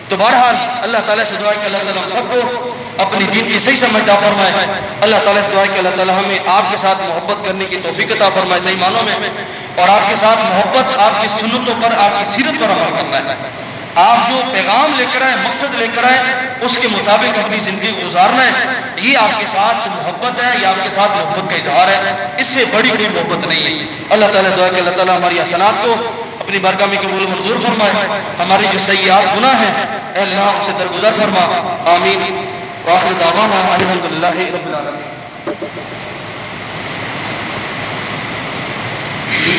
تو بہرحال اللہ تعالیٰ سے دعا ہے کہ اللہ تعالیٰ ہم سب کو اپنی دین کی صحیح سمجھ عطا فرمائے۔ اللہ تعالیٰ سے دعا ہے کہ اللہ تعالیٰ ہمیں آپ کے ساتھ محبت کرنے کی توفیق عطا فرمائے صحیح معنوں میں، اور آپ کے ساتھ محبت آپ کی سنتوں پر، آپ کی سیرت پر عمل کرنا ہے۔ آپ جو پیغام لے کر آئے، مقصد لے کر آئے، اس کے مطابق اپنی زندگی گزارنا ہے، یہ آپ کے ساتھ محبت ہے، یہ آپ کے ساتھ محبت کا اظہار ہے، اس سے بڑی کوئی محبت نہیں ہے۔ اللہ تعالیٰ دعا کہ اللہ تعالیٰ ہماری حسنات کو اپنی بارگاہ میں قبول منظور فرمائے، ہماری جو سیئات گناہ ہیں اے اللہ اسے درگزر فرما، آمین۔ وآخر دعوانا الحمدللہ رب العالمین۔